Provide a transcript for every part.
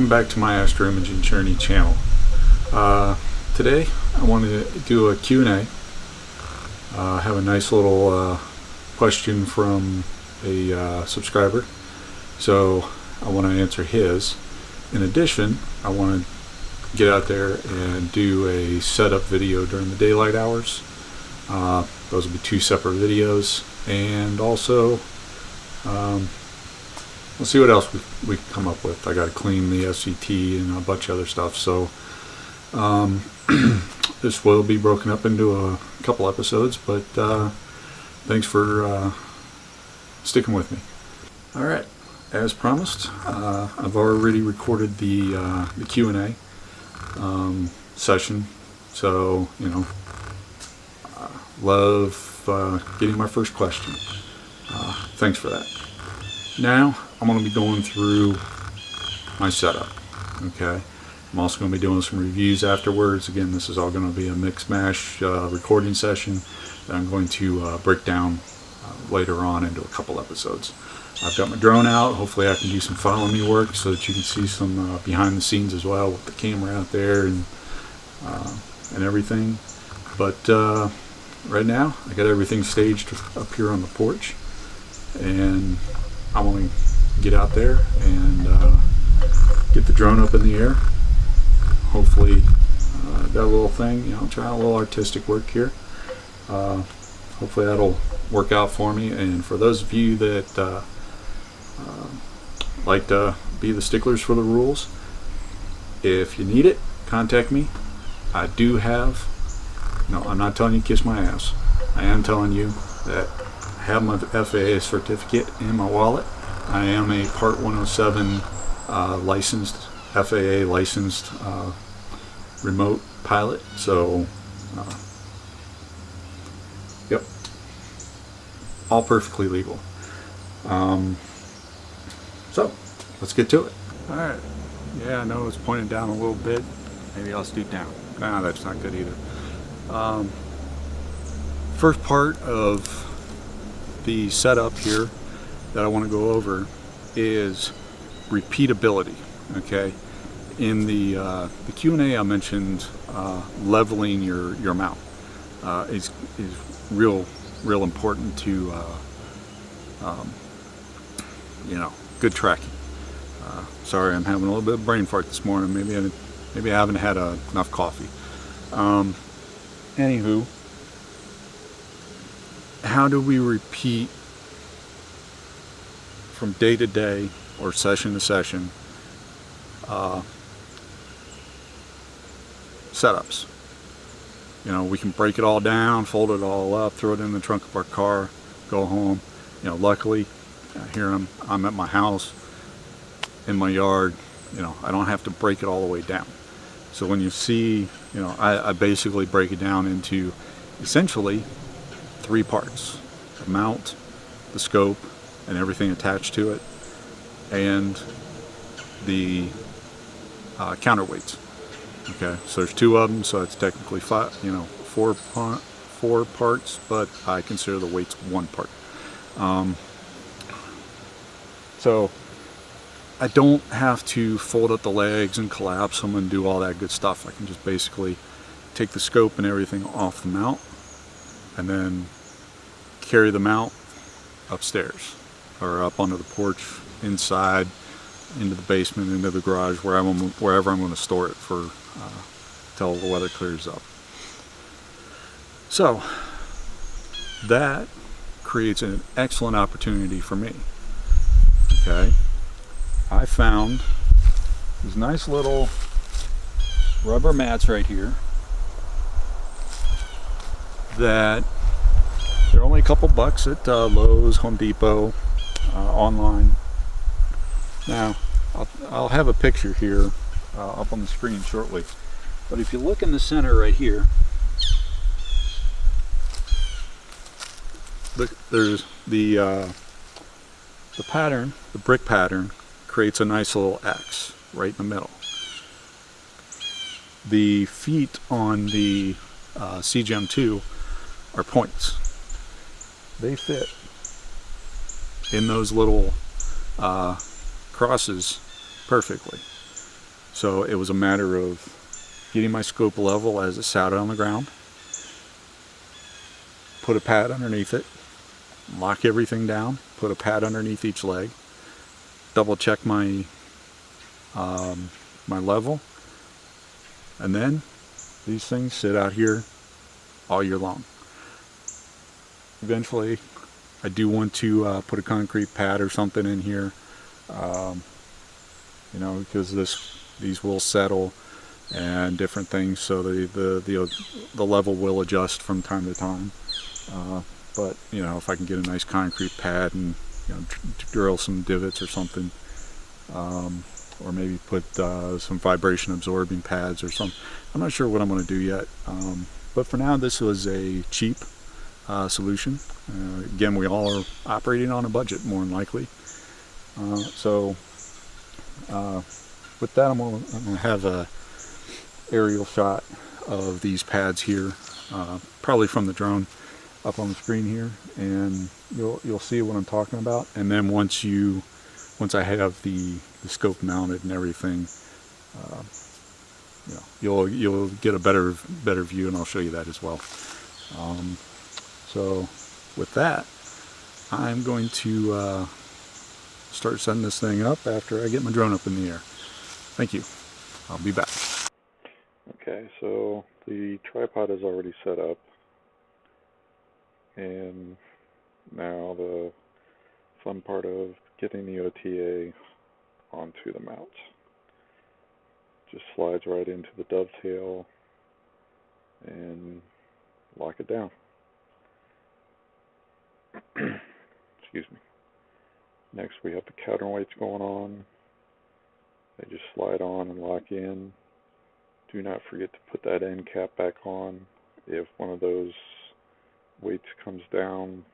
welcome back to my Astroimaging Journey channel. Today I want to do a Q&A. I have a nice little question from a subscriber, so I want to answer his. In addition, I want to get out there and do a setup video during the daylight hours. Those will be two separate videos, and also we'll see what else we can come up with. I got to clean the SCT and a bunch of other stuff, so this will be broken up into a couple episodes, but thanks for sticking with me. Alright, as promised, I've already recorded the Q&A session, so love getting my first question. Thanks for that. Now I'm going to be going through my setup. Okay, I'm also going to be doing some reviews afterwards. Again, this is all going to be a mix mash recording session that I'm going to break down later on into a couple episodes. I've got my drone out. Hopefully I can do some follow me work so that you can see some behind the scenes as well with the camera out there and everything. But right now I got everything staged up here on the porch, and I want to get out there and get the drone up in the air. Hopefully that little thing, try a little artistic work here. Hopefully that'll work out for me. And for those of you that like to be the sticklers for the rules, if you need it, contact me. I do have, I'm not telling you to kiss my ass. I am telling you that I have my FAA certificate in my wallet. I am a Part 107 licensed, FAA licensed remote pilot. So, yep, all perfectly legal. So, let's get to it. Alright, yeah, I know it's pointed down a little bit. Maybe I'll scoot down. Nah, that's not good either. First part of the setup here that I want to go over is repeatability. Okay, in the Q&A I mentioned leveling your mount is real important to good tracking. Sorry, I'm having a little bit of brain fart this morning. Maybe I haven't had enough coffee. Anywho, how do we repeat from day to day or session to session setups? We can break it all down, fold it all up, throw it in the trunk of our car, go home. Luckily here I'm at my house in my yard. I don't have to break it all the way down. So when you see, I basically break it down into essentially 3 parts: the mount, the scope, and everything attached to it, and the counterweights. Okay, so there's 2 of them, so it's technically 4 parts, but I consider the weights 1 part. So I don't have to fold up the legs and collapse them and do all that good stuff. I can just basically take the scope and everything off the mount and then carry the mount upstairs or up onto the porch, inside, into the basement, into the garage, wherever I'm going to store it for till the weather clears up. So that creates an excellent opportunity for me. Okay, I found these nice little rubber mats right here that they're only a couple bucks at Lowe's, Home Depot, online. Now I'll have a picture here up on the screen shortly, but if you look in the center right here, look, there's the pattern, the brick pattern creates a nice little X right in the middle. The feet on the CGM 2 are points. They fit in those little crosses perfectly. So it was a matter of getting my scope level as it sat on the ground, put a pad underneath it, lock everything down, put a pad underneath each leg, double check my my level, and then these things sit out here all year long. Eventually, I do want to put a concrete pad or something in here, you know, because these will settle and different things, so the level will adjust from time to time. But you know, if I can get a nice concrete pad and, you know, drill some divots or something, or maybe put some vibration absorbing pads or something. I'm not sure what I'm going to do yet, but for now this was a cheap solution. Again, we all are operating on a budget, more than likely. So with that, I'm going to have a aerial shot of these pads here, probably from the drone, up on the screen here, and you'll see what I'm talking about. And then once I have the scope mounted and everything, you know, you'll get a better view, and I'll show you that as well. So with that, I'm going to start setting this thing up after I get my drone up in the air. Thank you. I'll be back. Okay, so the tripod is already set up, and now the fun part of getting the OTA onto the mount. Just slides right into the dovetail and lock it down. Excuse me. Next we have the counterweights going on. They just slide on and lock in. Do not forget to put that end cap back on. If one of those weights comes down,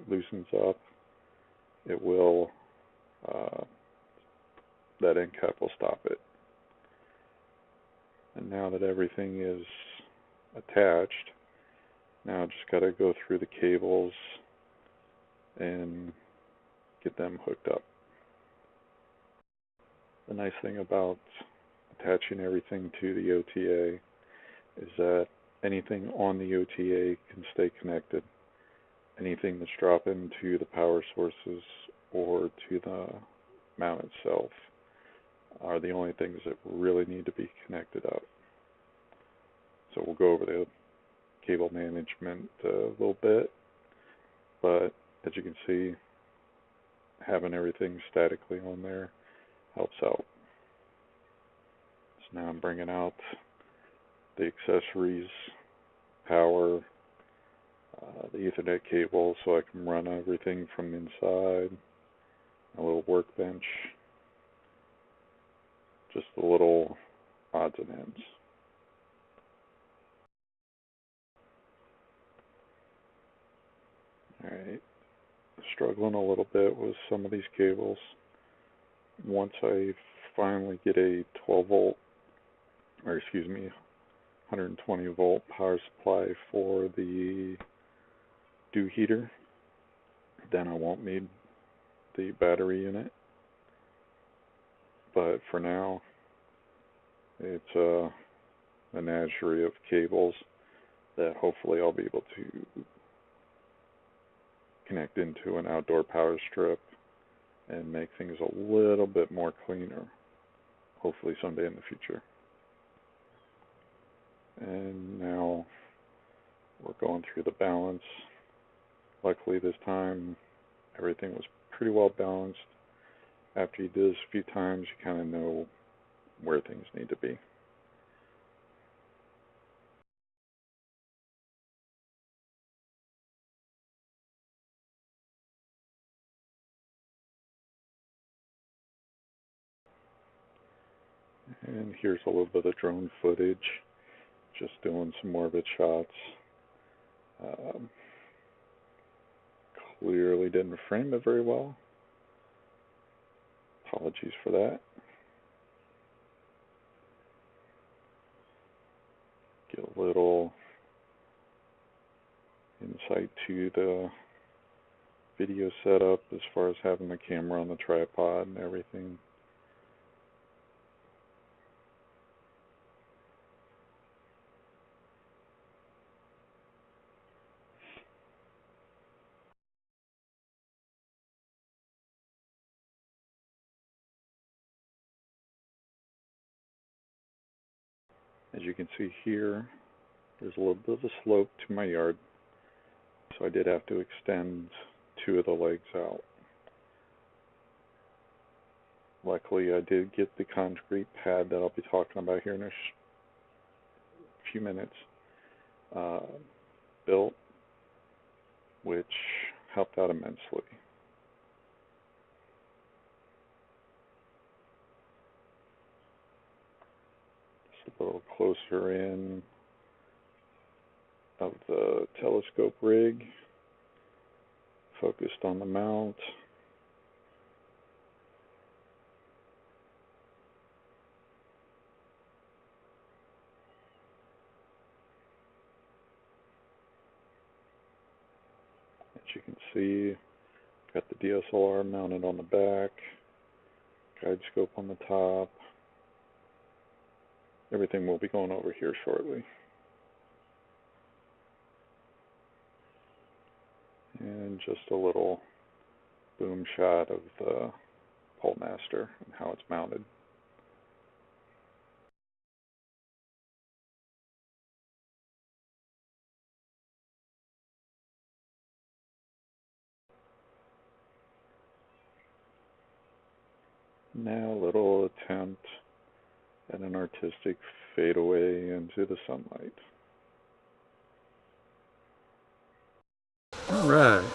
loosens up, it will, that end cap will stop it. And now that everything is attached, now I just got to go through the cables and get them hooked up. The nice thing about attaching everything to the OTA is that anything on the OTA can stay connected. Anything that's dropping to the power sources or to the mount itself are the only things that really need to be connected up. So we'll go over the cable management a little bit, but as you can see, having everything statically on there helps out. So now I'm bringing out the accessories, power, the Ethernet cable, so I can run everything from inside, a little workbench, just the little odds and ends. Alright, struggling a little bit with some of these cables. Once I finally get a 120 volt power supply for the dew heater, then I won't need the battery in it. But for now, it's a menagerie of cables that hopefully I'll be able to connect into an outdoor power strip and make things a little bit more cleaner, hopefully someday in the future. And now we're going through the balance. Luckily this time everything was pretty well balanced. After you do this a few times, you kind of know where things need to be. And here's a little bit of drone footage, just doing some morbid shots. Clearly didn't frame it very well. Apologies for that. Get a little insight to the video setup as far as having the camera on the tripod and everything. As you can see here, there's a little bit of a slope to my yard, so I did have to extend 2 of the legs out. Luckily, I did get the concrete pad that I'll be talking about here in a few minutes built, which helped out immensely. Just a little closer in of the telescope rig, focused on the mount. As you can see, got the DSLR mounted on the back, guide scope on the top. Everything will be going over here shortly. And just a little boom shot of the pole master and how it's mounted. Now a little attempt at an artistic fadeaway into the sunlight. Alright,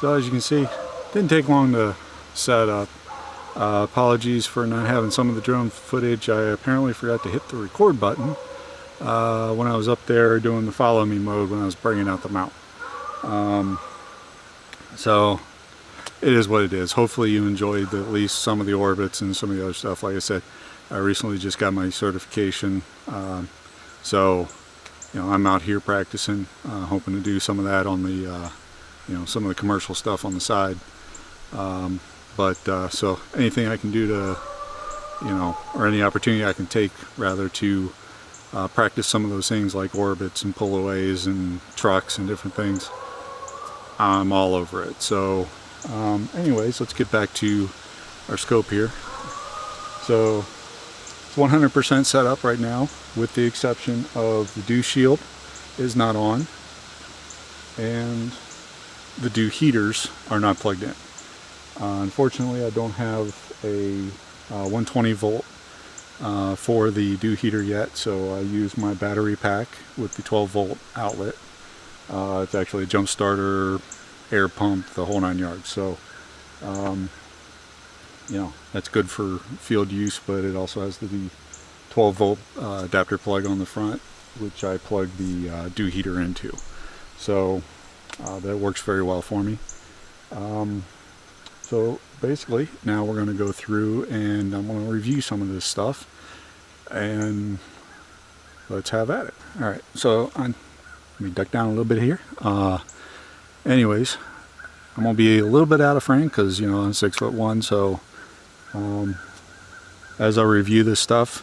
so as you can see, didn't take long to set up. Apologies for not having some of the drone footage. I apparently forgot to hit the record button when I was up there doing the follow me mode when I was bringing out the mount. So it is what it is. Hopefully you enjoyed at least some of the orbits and some of the other stuff. Like I said, I recently just got my certification, so you know, I'm out here practicing, hoping to do some of that on the, you know, some of the commercial stuff on the side. So anything I can do to, you know, or any opportunity I can take rather to practice some of those things like orbits and pullaways and trucks and different things, I'm all over it. So anyways, let's get back to our scope here. So it's 100% set up right now, with the exception of the dew shield is not on and the dew heaters are not plugged in. Unfortunately, I don't have a 120 volt for the dew heater yet, so I use my battery pack with the 12 volt outlet. It's actually a jump starter, air pump, the whole 9 yards. So you know, that's good for field use, but it also has the 12 volt adapter plug on the front, which I plug the dew heater into. So that works very well for me. So basically, now we're going to go through and I'm going to review some of this stuff, and let's have at it. All right, so let me duck down a little bit here. Anyways, I'm going to be a little bit out of frame because, you know, I'm 6'1", so as I review this stuff,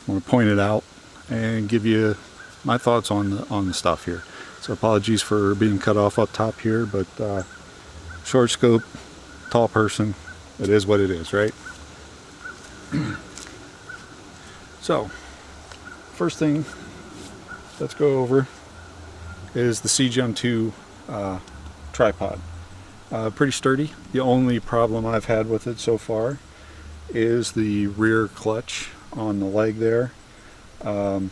I'm going to point it out and give you my thoughts on the stuff here. So apologies for being cut off up top here, but short scope, tall person, it is what it is, right? So first thing let's go over is the CGM2 tripod. Pretty sturdy. The only problem I've had with it so far is the rear clutch on the leg there. You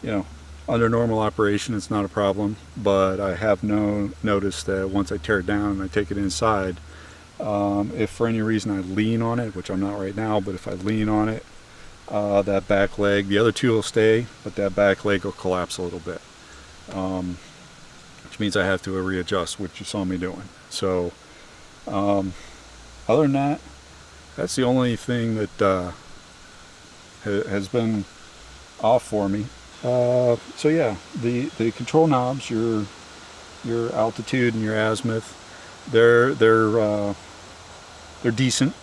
know, under normal operation it's not a problem, but I have noticed that once I tear it down and I take it inside, if for any reason I lean on it, which I'm not right now, but if I lean on it, that back leg, the other two will stay, but that back leg will collapse a little bit, which means I have to readjust, which you saw me doing. So other than that, that's the only thing that has been off for me. So yeah, the control knobs, your altitude and your azimuth, they're decent.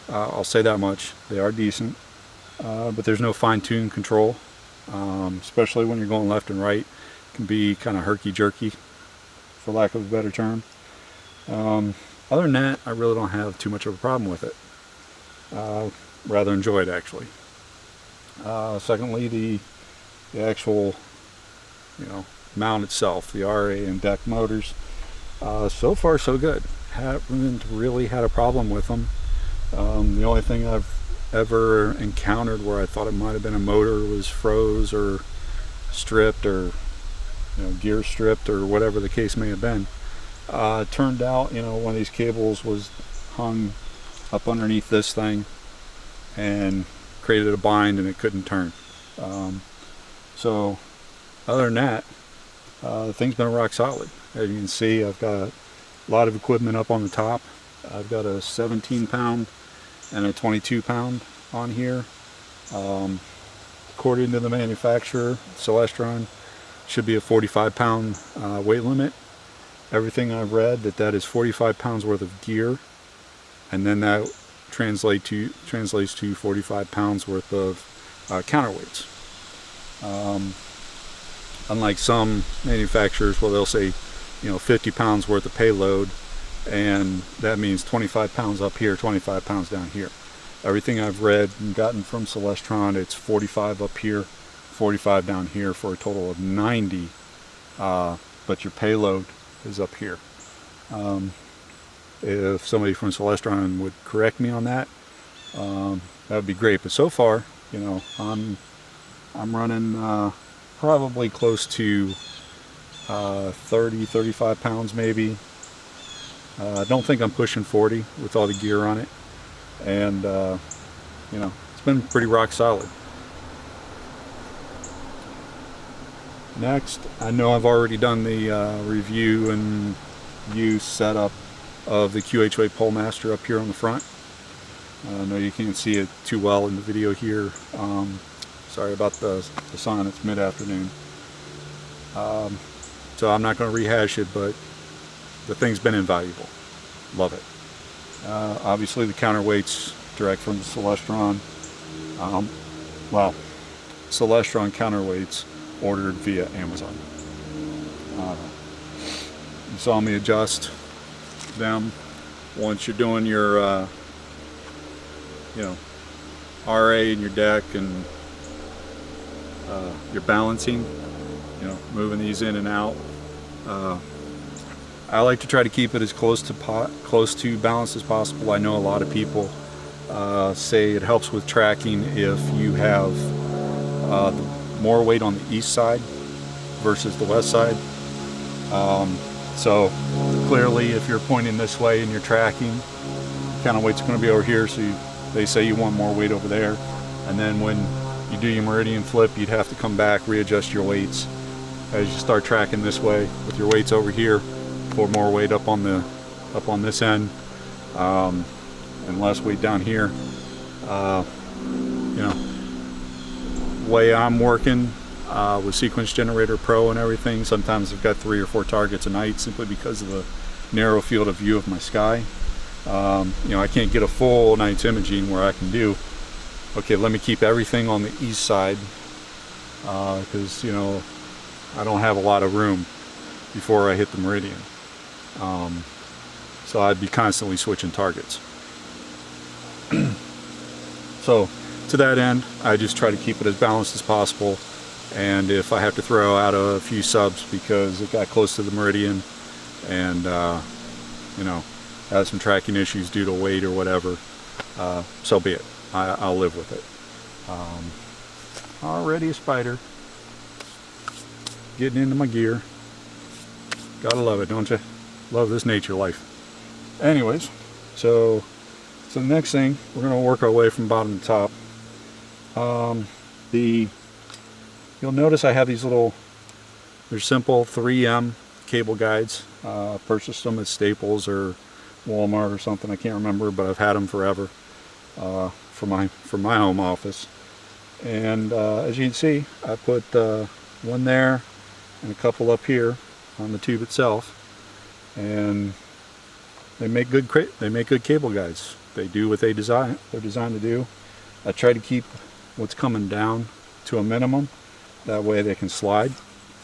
I'll say that much. They are decent, but there's no fine-tune control, especially when you're going left and right. It can be kind of herky-jerky, for lack of a better term. Other than that, I really don't have too much of a problem with it. Rather enjoy it, actually. Secondly, the actual, mount itself, the RA and deck motors. So far so good. Haven't really had a problem with them. The only thing I've ever encountered where I thought it might have been a motor was froze or stripped, or gear stripped, or whatever the case may have been. It turned out, one of these cables was hung up underneath this thing and created a bind, and it couldn't turn. So other than that, the thing's been rock solid. As you can see, I've got a lot of equipment up on the top. I've got a 17 pound and a 22 pound on here. According to the manufacturer, Celestron, should be a 45 pound weight limit. Everything I've read, that is 45 pounds worth of gear, and then that translates to 45 pounds worth of counterweights. Unlike some manufacturers where they'll say 50 pounds worth of payload, and that means 25 pounds up here, 25 pounds down here. Everything I've read and gotten from Celestron, it's 45 up here, 45 down here, for a total of 90, but your payload is up here. If somebody from Celestron would correct me on that, that would be great. But so far, I'm running probably close to 30-35 pounds maybe. I don't think I'm pushing 40 with all the gear on it, and it's been pretty rock solid. Next, I know I've already done the review and use setup of the QHA Polemaster up here on the front. I know you can't see it too well in the video here. Sorry about the sun, it's mid-afternoon. So I'm not going to rehash it, but the thing's been invaluable. Love it. Obviously the counterweights direct from Celestron. Celestron counterweights ordered via Amazon. You saw me adjust them once you're doing your RA and your deck and your balancing, moving these in and out. I like to try to keep it as close to balanced as possible. I know a lot of people say it helps with tracking if you have more weight on the east side versus the west side. So clearly, if you're pointing this way and you're tracking, counterweight's going to be over here, so they say you want more weight over there. And then when you do your meridian flip, you'd have to come back, readjust your weights as you start tracking this way with your weights over here, pour more weight up on this end, and less weight down here. Way I'm working with Sequence Generator Pro and everything, sometimes I've got 3 or 4 targets a night simply because of the narrow field of view of my sky. I can't get a full night's imaging where I can do, okay, let me keep everything on the east side, because I don't have a lot of room before I hit the meridian. So I'd be constantly switching targets. So to that end, I just try to keep it as balanced as possible, and if I have to throw out a few subs because it got close to the meridian and has some tracking issues due to weight or whatever, so be it. I'll live with it. Already a spider getting into my gear. Gotta love it, don't you? Love this nature life. Anyways, so the next thing, we're going to work our way from bottom to top. You'll notice I have these they're simple 3M cable guides. Purchased them at Staples or Walmart or something, I can't remember, but I've had them forever for my home office. And as you can see, I put one there and a couple up here on the tube itself, and they make good cable guides. They do what they're designed to do. I try to keep what's coming down to a minimum, that way they can slide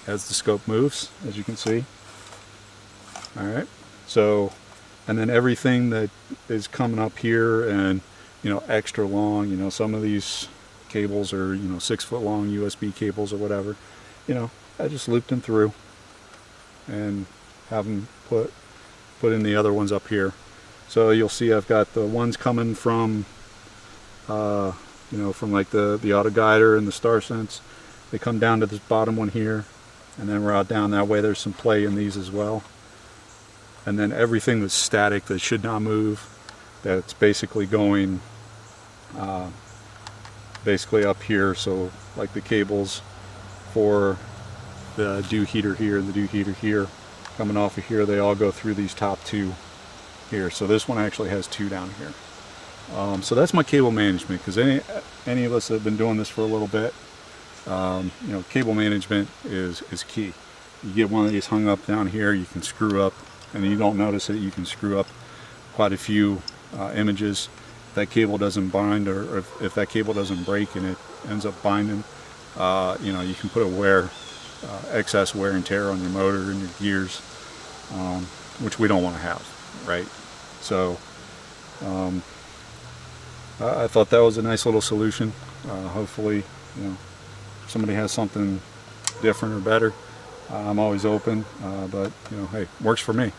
as the scope moves, as you can see. Alright, so, and then everything that is coming up here and extra long, some of these cables, or 6-foot long USB cables or whatever, I just loop them through and have them put in the other ones up here. So you'll see I've got the ones coming from from like the auto guider and the star sense. They come down to this bottom one here and then route down that way. There's some play in these as well. And then everything that's static, that should not move, that's basically going basically up here. So like the cables for the dew heater here and the dew heater here, coming off of here, they all go through these top two here. So this one actually has two down here. So that's my cable management, because any of us that have been doing this for a little bit, cable management is key. You get one of these hung up down here, you can screw up, and you don't notice it, you can screw up quite a few images. If that cable doesn't bind, or if that cable doesn't break and it ends up binding, you can put excess wear and tear on your motor and your gears, which we don't want to have, right? So I thought that was a nice little solution. Hopefully, somebody has something different or better. I'm always open, but hey, works for me.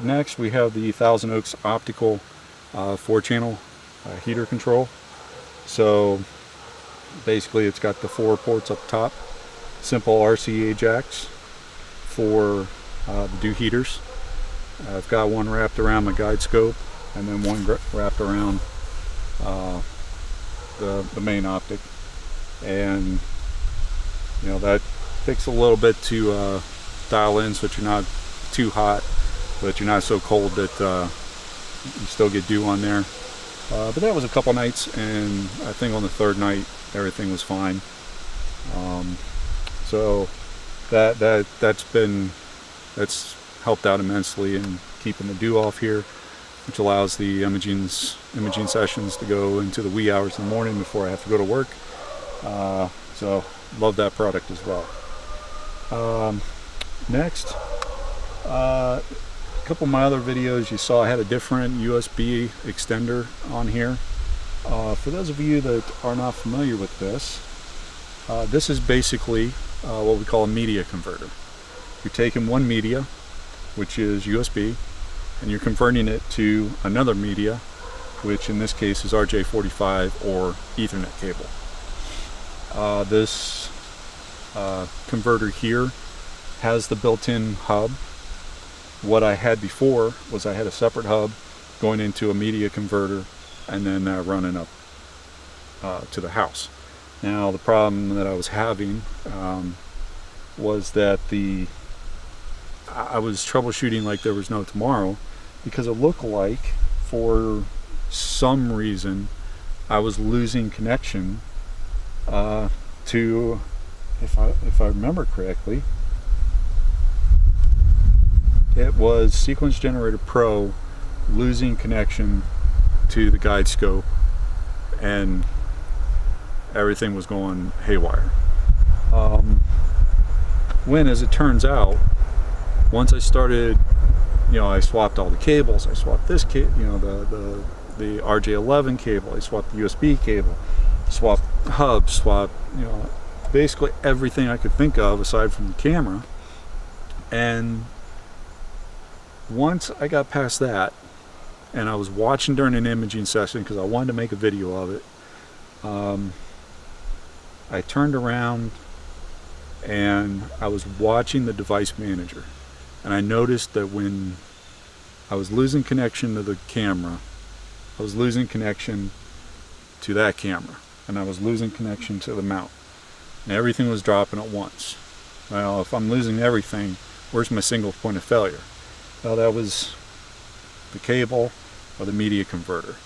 Next we have the Thousand Oaks optical 4-channel heater control. So basically it's got the 4 ports up top, simple RCA jacks for the dew heaters. I've got one wrapped around my guide scope, and then one wrapped around the main optic, and that takes a little bit to dial in so that you're not too hot, but you're not so cold that you still get dew on there. But that was a couple nights, and I think on the third night everything was fine. So that's helped out immensely in keeping the dew off here, which allows the imaging sessions to go into the wee hours in the morning before I have to go to work. So love that product as well. Next, a couple of my other videos you saw I had a different USB extender on here. For those of you that are not familiar with this, this is basically what we call a media converter. You're taking one media, which is USB, and you're converting it to another media, which in this case is RJ45 or Ethernet cable. This converter here has the built-in hub. What I had before was I had a separate hub going into a media converter and then running up to the house. Now the problem that I was having was that I was troubleshooting like there was no tomorrow, because it looked like for some reason I was losing connection to, if I remember correctly, it was Sequence Generator Pro losing connection to the guide scope, and everything was going haywire. When, as it turns out, once I started, I swapped all the cables. I swapped this cable, the RJ11 cable. I swapped the USB cable. Swapped hubs. Swapped, basically everything I could think of aside from the camera. And once I got past that, and I was watching during an imaging session because I wanted to make a video of it, I turned around and I was watching the device manager, and I noticed that when I was losing connection to the camera, I was losing connection to that camera, and I was losing connection to the mount, and everything was dropping at once. Well, if I'm losing everything, where's my single point of failure? Well, that was the cable or the media converter.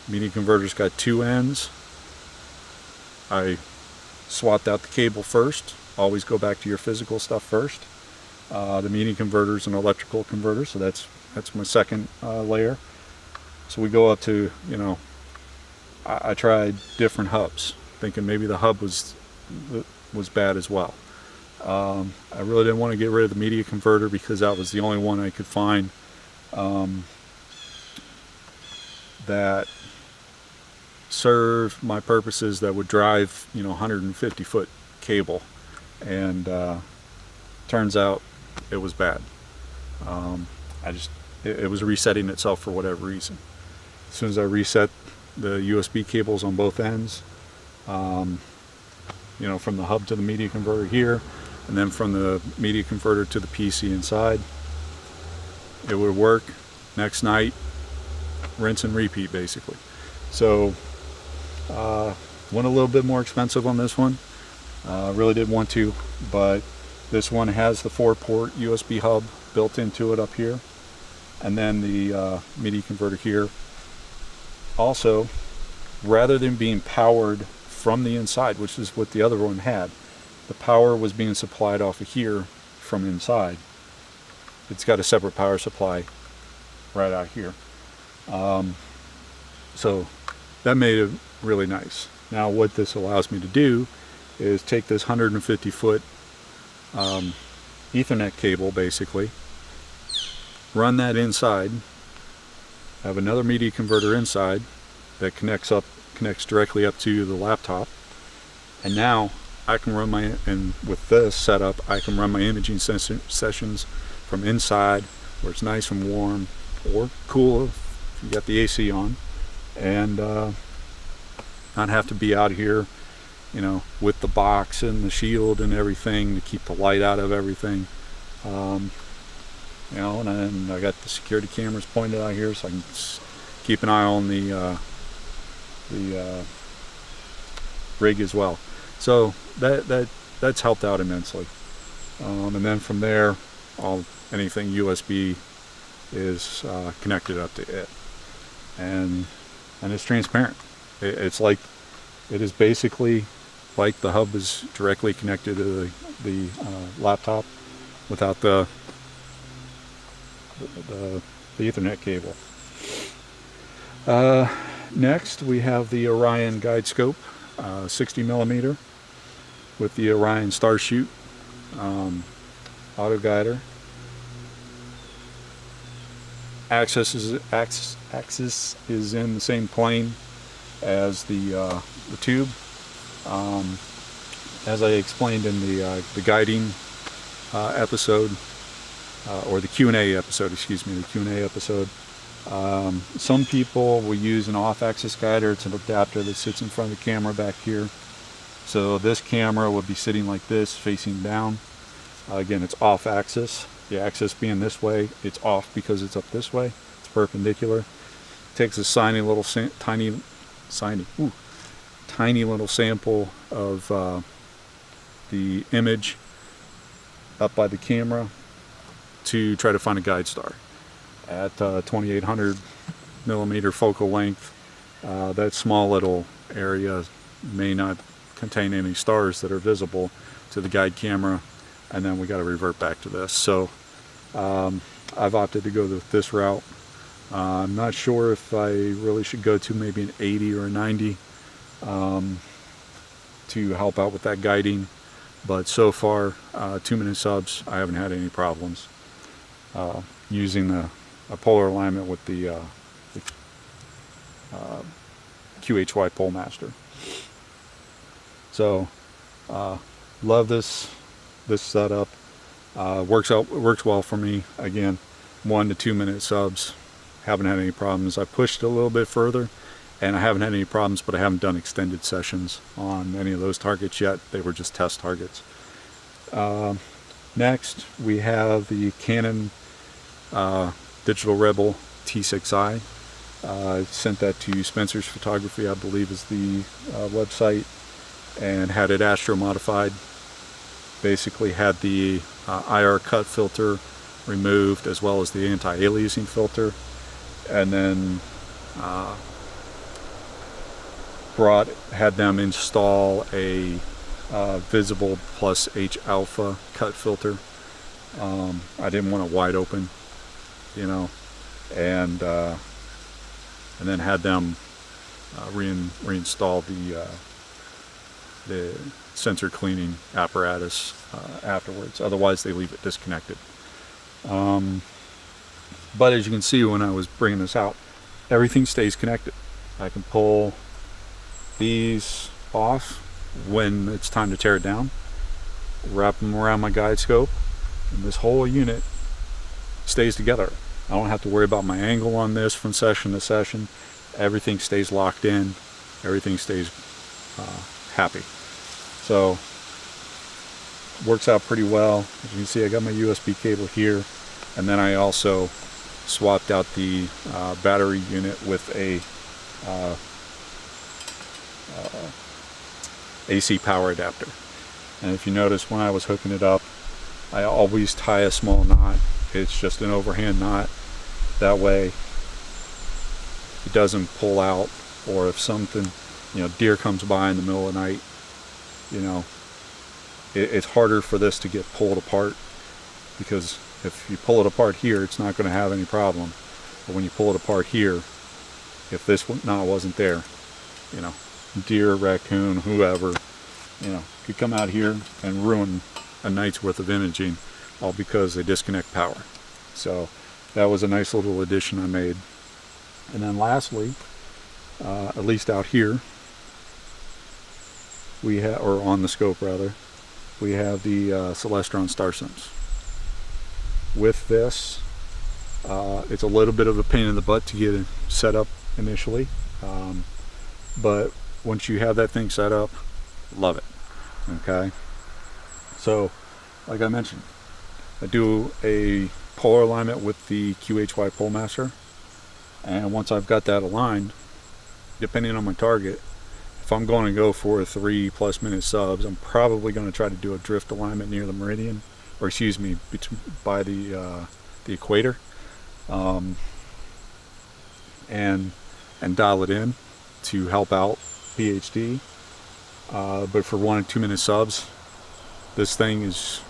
Media converter's got two ends. I swapped out the cable first. Always go back to your physical stuff first. The media converter is an electrical converter, so that's my second layer. So we go up to, I tried different hubs, thinking maybe the hub was bad as well. I really didn't want to get rid of the media converter because that was the only one I could find that serve my purposes, that would drive 150 foot cable, and turns out it was bad. It was resetting itself for whatever reason. As soon as I reset the USB cables on both ends, from the hub to the media converter here, and then from the media converter to the PC inside, it would work. Next night, rinse and repeat, basically. So went a little bit more expensive on this one. Really did want to, but this one has the 4-port USB hub built into it up here, and then the media converter here. Also, rather than being powered from the inside, which is what the other one had, the power was being supplied off of here from inside. It's got a separate power supply right out here. So that made it really nice. Now what this allows me to do is take this 150 foot Ethernet cable, basically, run that inside, have another media converter inside that connects directly up to the laptop, and now I can run with this setup, I can run my imaging sessions from inside, where it's nice and warm, or cool if you got the AC on, and not have to be out here, with the box and the shield and everything to keep the light out of everything. And I got the security cameras pointed out here, so I can keep an eye on the rig as well. So that's helped out immensely. And then from there, anything USB is connected up to it, and it's transparent. It is basically like the hub is directly connected to the laptop without the Ethernet cable. Next, we have the Orion guide scope, 60 millimeter, with the Orion Star Shoot auto guider. Axis is in the same plane as the tube. As I explained in the guiding episode, or the Q&A episode, some people will use an off-axis guider. It's an adapter that sits in front of the camera back here. So this camera would be sitting like this, facing down. Again, it's off-axis. The axis being this way, it's off because it's up this way. It's perpendicular. It takes a tiny little sample of the image up by the camera to try to find a guide star at 2800 millimeter focal length. That small little area may not contain any stars that are visible to the guide camera, and then we got to revert back to this. So I've opted to go this route. I'm not sure if I really should go to maybe an 80 or a 90 to help out with that guiding, but so far 2-minute subs, I haven't had any problems using a polar alignment with the QHY Pole Master. So love this setup. Works well for me. Again, 1 to 2 minute subs, haven't had any problems. I pushed a little bit further and I haven't had any problems, but I haven't done extended sessions on any of those targets yet. They were just test targets. Next, we have the Canon Digital Rebel T6i. I sent that to Spencer's Photography, I believe is the website, and had it astro modified. Basically had the IR cut filter removed, as well as the anti-aliasing filter, and then had them install a visible plus H alpha cut filter. I didn't want it wide open, and then had them reinstall the sensor cleaning apparatus afterwards. Otherwise they leave it disconnected. But as you can see, when I was bringing this out, everything stays connected. I can pull these off when it's time to tear it down, wrap them around my guide scope, and this whole unit stays together. I don't have to worry about my angle on this from session to session. Everything stays locked in. Everything stays happy. So works out pretty well. As you can see, I got my USB cable here, and then I also swapped out the battery unit with a AC power adapter. And if you notice, when I was hooking it up, I always tie a small knot. It's just an overhand knot. That way it doesn't pull out, or if something, deer comes by in the middle of the night, it's harder for this to get pulled apart, because if you pull it apart here, it's not going to have any problem. But when you pull it apart here, if this knot wasn't there, deer, raccoon, whoever, could come out here and ruin a night's worth of imaging, all because they disconnect power. So that was a nice little addition I made. And then lastly, at least out here, we have, or on the scope rather, we have the Celestron Star Sims. With this, it's a little bit of a pain in the butt to get it set up initially, but once you have that thing set up, love it. Okay, so like I mentioned, I do a polar alignment with the QHY PoleMaster, and once I've got that aligned, depending on my target, if I'm going to go for 3+ minute subs, I'm probably going to try to do a drift alignment near the meridian, or excuse me, by the equator, and dial it in to help out PhD. But for 1 and 2 minute subs, this thing is,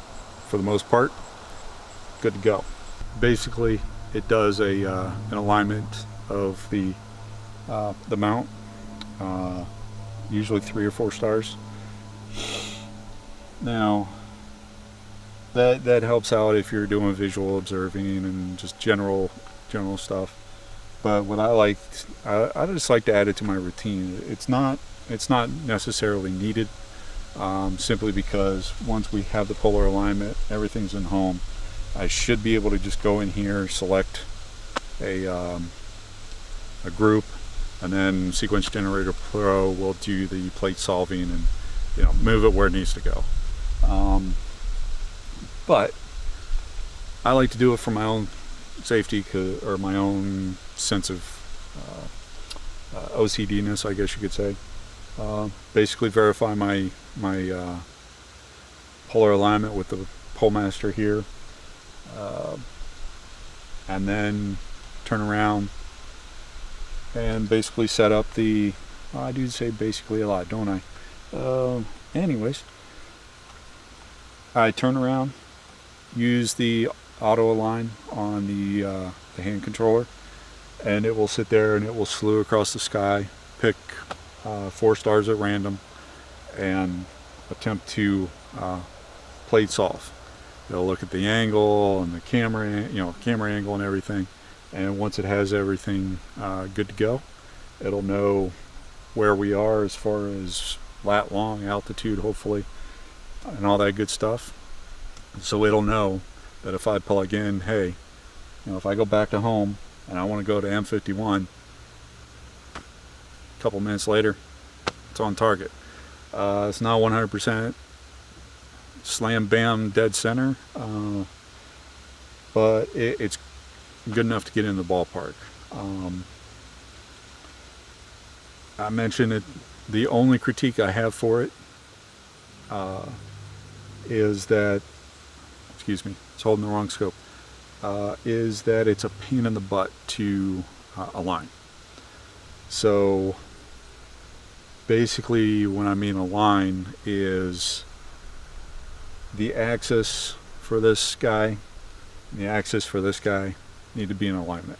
for the most part, good to go. Basically, it does an alignment of the mount, usually 3 or 4 stars. Now, that helps out if you're doing visual observing and just general stuff. But what I just like to add it to my routine. It's not necessarily needed, simply because once we have the polar alignment, everything's in home. I should be able to just go in here, select a group, and then Sequence Generator Pro will do the plate solving and move it where it needs to go. But I like to do it for my own safety, or my own sense of OCD-ness, I guess you could say. Basically verify my polar alignment with the PoleMaster here, and then turn around and basically set up the, I do say basically a lot, don't I? Anyways, I turn around, use the auto align on the hand controller, and it will sit there and it will slew across the sky, pick 4 stars at random, and attempt to plate solve. It'll look at the angle and the camera angle and everything, and once it has everything good to go, it'll know where we are as far as lat long, altitude hopefully, and all that good stuff. So it'll know that if I plug in, hey, if I go back to home and I want to go to M51, a couple minutes later, it's on target. It's not 100% slam bam dead center, but it's good enough to get in the ballpark. I mentioned it. The only critique I have for it is that, excuse me, it's holding the wrong scope, is that it's a pain in the butt to align. So basically, when I mean align, is the axis for this guy and the axis for this guy need to be in alignment,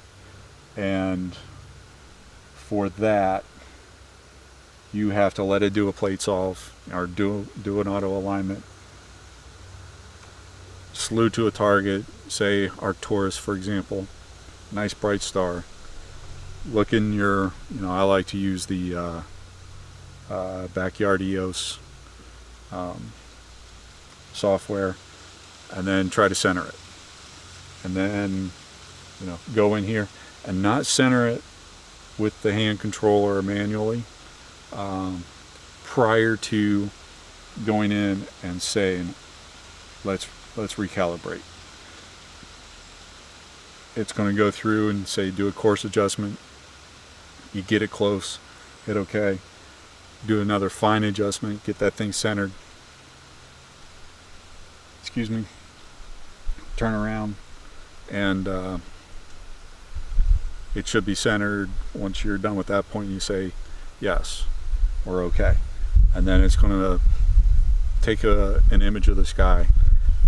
and for that you have to let it do a plate solve, or do an auto alignment, slew to a target, say Arcturus for example, nice bright star, look in your, I like to use the Backyard EOS software, and then try to center it. And then, go in here and not center it with the hand controller manually prior to going in and saying, let's recalibrate. It's going to go through and say, do a course adjustment. You get it close, hit OK. Do another fine adjustment, get that thing centered. Excuse me. Turn around, and it should be centered. Once you're done with that point, you say, yes, we're OK. And then it's going to take an image of the sky,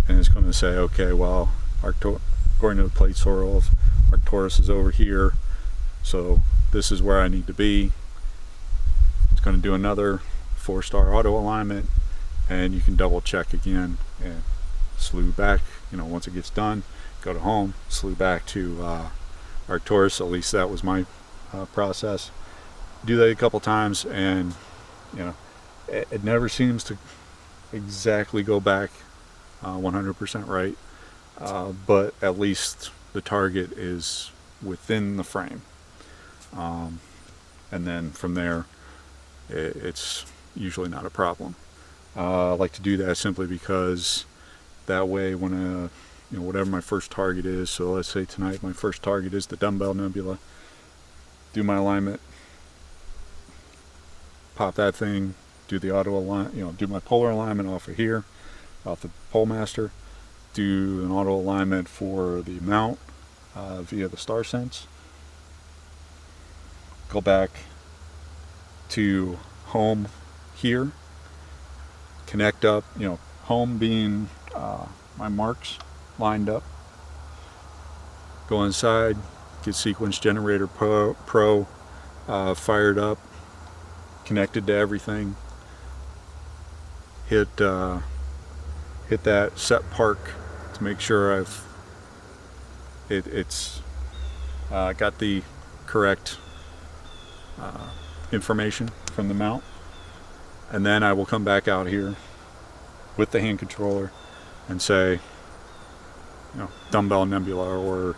and it's going to say, okay, well, according to the plate sorrel, Arcturus is over here, so this is where I need to be. It's going to do another 4-star auto alignment, and you can double check again and slew back. Once it gets done, go to home, slew back to Arcturus. At least that was my process. Do that a couple times, and it never seems to exactly go back 100% right, but at least the target is within the frame, and then from there it's usually not a problem. I like to do that simply because that way when whatever my first target is, so let's say tonight my first target is the Dumbbell Nebula, do my alignment, pop that thing, do the auto align, do my polar alignment off of here, off the Pole Master, do an auto alignment for the mount via the Star Sense, go back to home here, connect up, home being my marks lined up, go inside, get Sequence Generator Pro fired up, connected to everything, hit that set park to make sure it's got the correct information from the mount, and then I will come back out here with the hand controller and say, Dumbbell Nebula or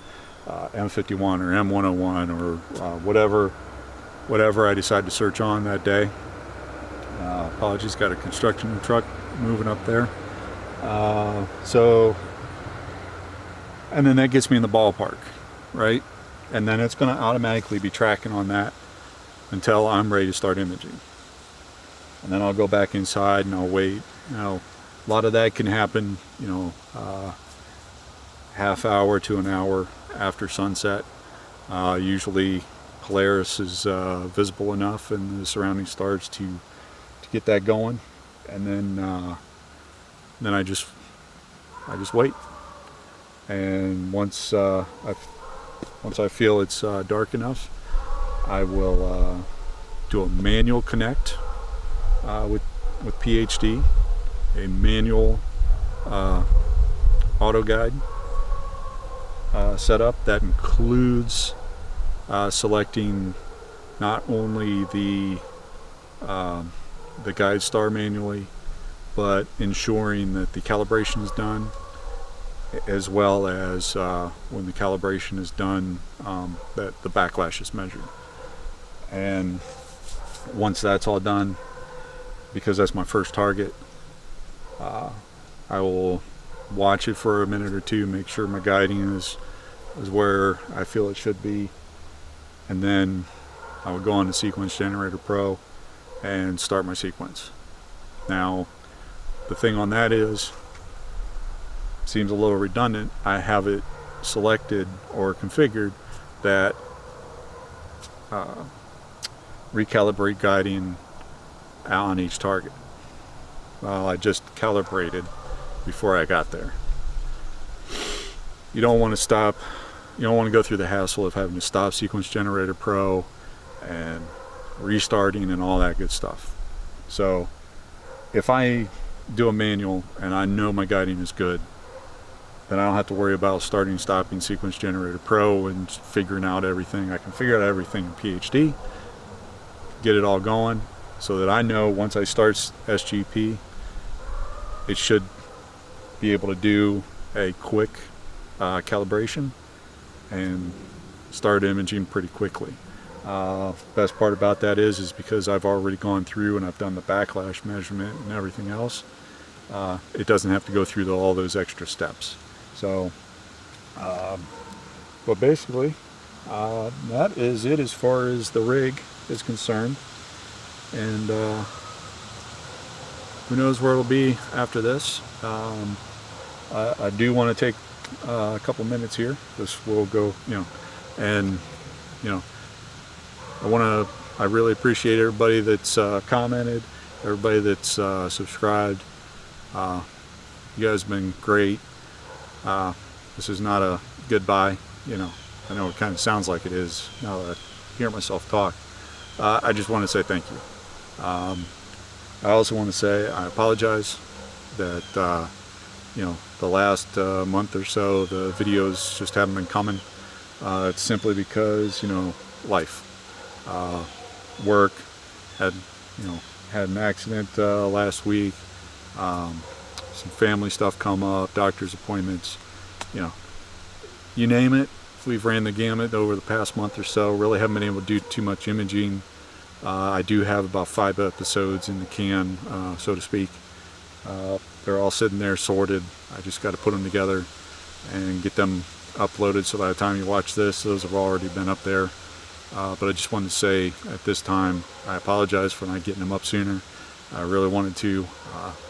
M51 or M101 or whatever I decide to search on that day. Apologies, got a construction truck moving up there. And then that gets me in the ballpark, right? And then it's going to automatically be tracking on that until I'm ready to start imaging. And then I'll go back inside and I'll wait. A lot of that can happen, half hour to an hour after sunset. Usually Polaris is visible enough and the surrounding stars to get that going, and then I just wait. And once I feel it's dark enough, I will do a manual connect with PhD, a manual auto guide setup that includes selecting not only the guide star manually, but ensuring that the calibration is done, as well as when the calibration is done, that the backlash is measured. And once that's all done, because that's my first target, I will watch it for a minute or two, make sure my guiding is where I feel it should be, and then I would go on to Sequence Generator Pro and start my sequence. Now, the thing on that seems a little redundant. I have it selected or configured that recalibrate guiding on each target. Well, I just calibrated before I got there. You don't want to stop. You don't want to go through the hassle of having to stop Sequence Generator Pro and restarting and all that good stuff. So if I do a manual and I know my guiding is good, then I don't have to worry about starting, stopping Sequence Generator Pro and figuring out everything. I can figure out everything in PhD, get it all going, so that I know once I start SGP, it should be able to do a quick calibration and start imaging pretty quickly. Best part about that is because I've already gone through and I've done the backlash measurement and everything else. It doesn't have to go through all those extra steps. So, but basically, that is it as far as the rig is concerned. And who knows where it'll be after this. I do want to take a couple minutes here. This will go, and I really appreciate everybody that's commented, everybody that's subscribed. You guys have been great. This is not a goodbye. I know it kind of sounds like it is now that I hear myself talk. I just want to say thank you. I also want to say I apologize that the last month or so the videos just haven't been coming. It's simply because life, work, had an accident last week, some family stuff come up, doctor's appointments, you name it. We've ran the gamut over the past month or so. Really haven't been able to do too much imaging. I do have about 5 episodes in the can, so to speak. They're all sitting there sorted. I just got to put them together and get them uploaded, so by the time you watch this, those have already been up there. But I just wanted to say at this time, I apologize for not getting them up sooner. I really wanted to,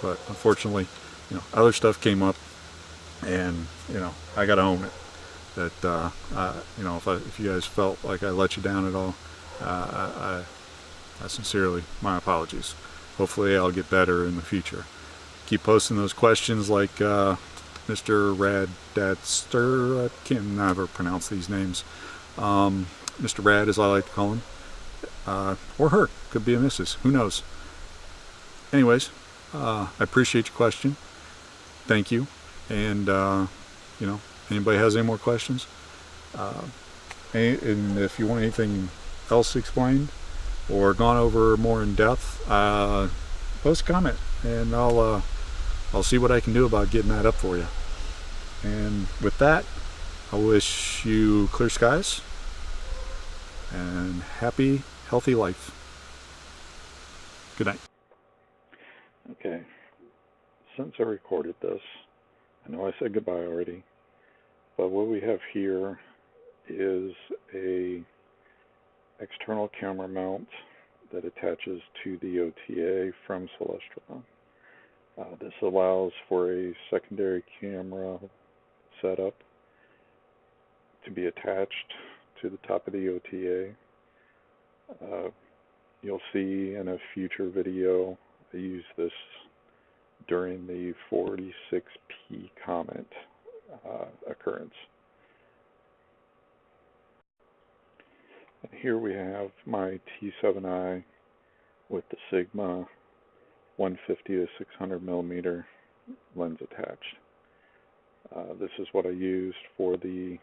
but unfortunately, other stuff came up, and I got to own it. That if you guys felt like I let you down at all, I sincerely, my apologies. Hopefully I'll get better in the future. Keep posting those questions like Mr. Raddatster, I can never pronounce these names. Mr. Rad, as I like to call him. Or her, could be a Mrs., who knows. Anyways, I appreciate your question. Thank you. And, anybody has any more questions? And if you want anything else explained or gone over more in depth, post a comment and I'll see what I can do about getting that up for you. And with that, I wish you clear skies and happy, healthy life. Good night. Okay, since I recorded this, I know I said goodbye already, but what we have here is a external camera mount that attaches to the OTA from Celestron. This allows for a secondary camera setup to be attached to the top of the OTA. You'll see in a future video I use this during the 46P comet occurrence. And here we have my T7i with the Sigma 150 to 600 millimeter lens attached. This is what I used for the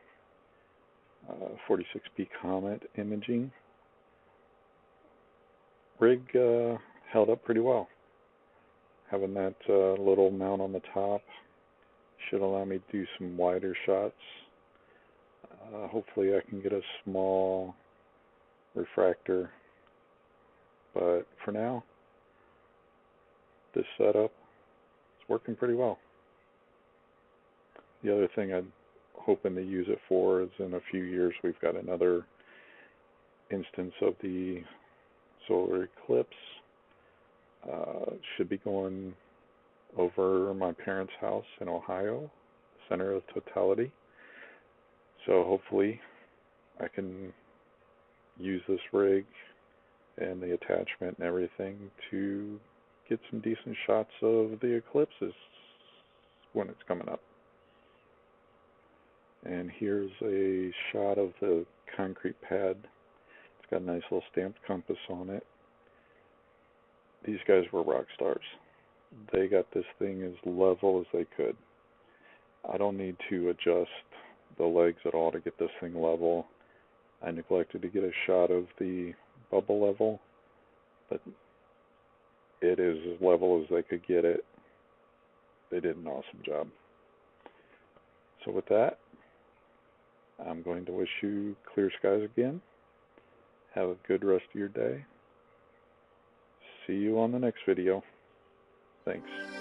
46P comet imaging. Rig held up pretty well. Having that little mount on the top should allow me to do some wider shots. Hopefully I can get a small refractor, but for now, this setup is working pretty well. The other thing I'm hoping to use it for is in a few years we've got another instance of the solar eclipse. Should be going over my parents' house in Ohio, center of totality. So hopefully I can use this rig and the attachment and everything to get some decent shots of the eclipses when it's coming up. And here's a shot of the concrete pad. It's got a nice little stamped compass on it. These guys were rock stars. They got this thing as level as they could. I don't need to adjust the legs at all to get this thing level. I neglected to get a shot of the bubble level, but it is as level as they could get it. They did an awesome job. So with that, I'm going to wish you clear skies again. Have a good rest of your day. See you on the next video. Thanks.